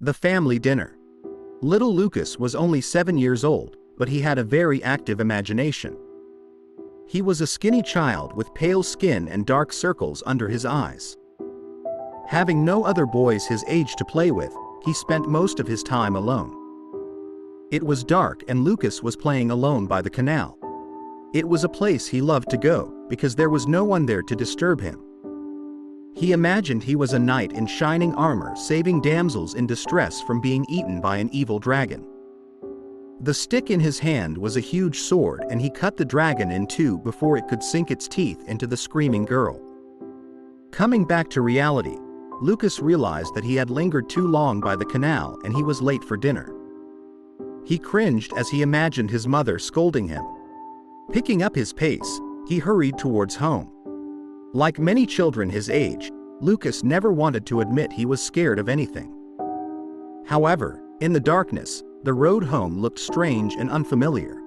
The family dinner. Little Lucas was only 7 years old, but he had a very active imagination. He was a skinny child with pale skin and dark circles under his eyes. Having no other boys his age to play with, he spent most of his time alone. It was dark and Lucas was playing alone by the canal. It was a place he loved to go, because there was no one there to disturb him. He imagined he was a knight in shining armor saving damsels in distress from being eaten by an evil dragon. The stick in his hand was a huge sword and he cut the dragon in two before it could sink its teeth into the screaming girl. Coming back to reality, Lucas realized that he had lingered too long by the canal and he was late for dinner. He cringed as he imagined his mother scolding him. Picking up his pace, he hurried towards home. Like many children his age, Lucas never wanted to admit he was scared of anything. However, in the darkness, the road home looked strange and unfamiliar.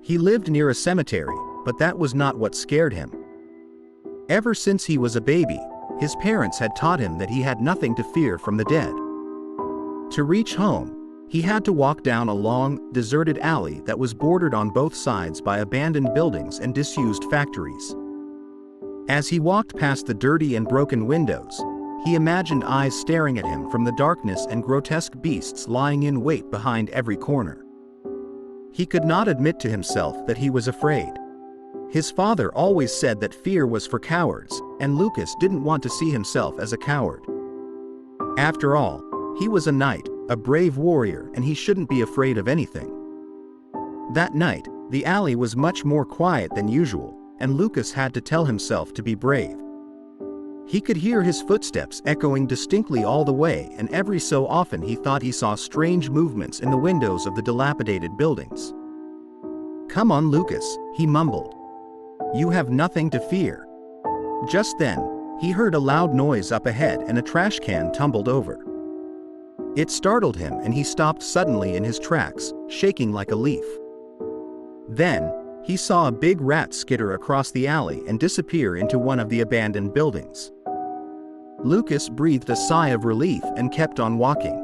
He lived near a cemetery, but that was not what scared him. Ever since he was a baby, his parents had taught him that he had nothing to fear from the dead. To reach home, he had to walk down a long, deserted alley that was bordered on both sides by abandoned buildings and disused factories. As he walked past the dirty and broken windows, he imagined eyes staring at him from the darkness and grotesque beasts lying in wait behind every corner. He could not admit to himself that he was afraid. His father always said that fear was for cowards, and Lucas didn't want to see himself as a coward. After all, he was a knight, a brave warrior, and he shouldn't be afraid of anything. That night, the alley was much more quiet than usual, and Lucas had to tell himself to be brave. He could hear his footsteps echoing distinctly all the way, and every so often he thought he saw strange movements in the windows of the dilapidated buildings. "Come on, Lucas," he mumbled. "You have nothing to fear." Just then, he heard a loud noise up ahead and a trash can tumbled over. It startled him and he stopped suddenly in his tracks, shaking like a leaf. Then, he saw a big rat skitter across the alley and disappear into one of the abandoned buildings. Lucas breathed a sigh of relief and kept on walking.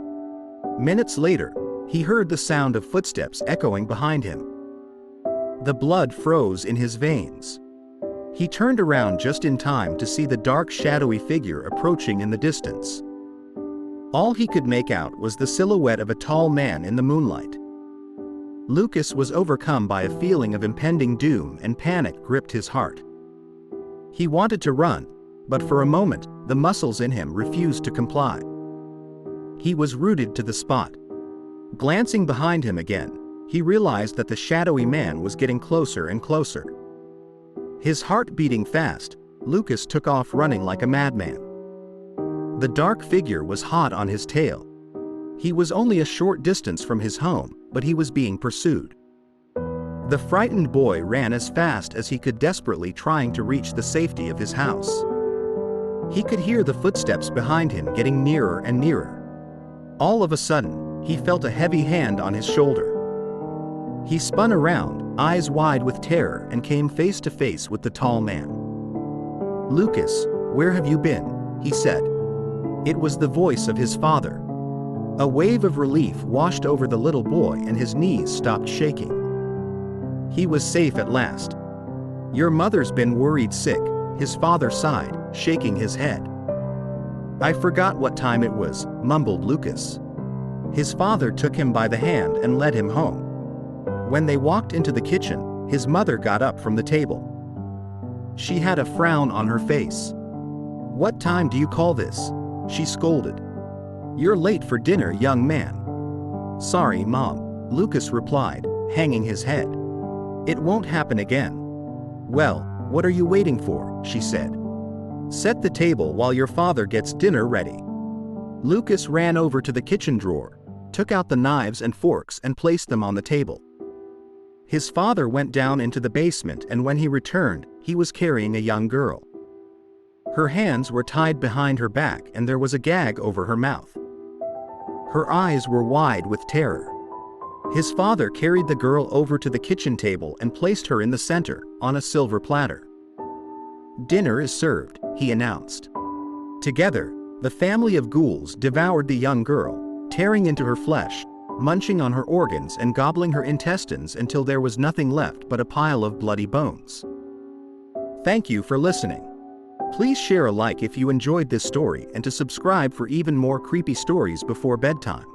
Minutes later, he heard the sound of footsteps echoing behind him. The blood froze in his veins. He turned around just in time to see the dark, shadowy figure approaching in the distance. All he could make out was the silhouette of a tall man in the moonlight. Lucas was overcome by a feeling of impending doom and panic gripped his heart. He wanted to run, but for a moment, the muscles in him refused to comply. He was rooted to the spot. Glancing behind him again, he realized that the shadowy man was getting closer and closer. His heart beating fast, Lucas took off running like a madman. The dark figure was hot on his tail. He was only a short distance from his home, but he was being pursued. The frightened boy ran as fast as he could, desperately trying to reach the safety of his house. He could hear the footsteps behind him getting nearer and nearer. All of a sudden, he felt a heavy hand on his shoulder. He spun around, eyes wide with terror, and came face to face with the tall man. "Lucas, where have you been?" he said. It was the voice of his father. A wave of relief washed over the little boy and his knees stopped shaking. He was safe at last. "Your mother's been worried sick," his father sighed, shaking his head. "I forgot what time it was," mumbled Lucas. His father took him by the hand and led him home. When they walked into the kitchen, his mother got up from the table. She had a frown on her face. "What time do you call this?" she scolded. "You're late for dinner, young man." "Sorry, Mom," Lucas replied, hanging his head. "It won't happen again." "Well, what are you waiting for?" she said. "Set the table while your father gets dinner ready." Lucas ran over to the kitchen drawer, took out the knives and forks and placed them on the table. His father went down into the basement, and when he returned, he was carrying a young girl. Her hands were tied behind her back and there was a gag over her mouth. Her eyes were wide with terror. His father carried the girl over to the kitchen table and placed her in the center, on a silver platter. "Dinner is served," he announced. Together, The family of ghouls devoured the young girl, tearing into her flesh, munching on her organs and gobbling her intestines until there was nothing left but a pile of bloody bones. Thank you for listening. Please share a like if you enjoyed this story and to subscribe for even more creepy stories before bedtime.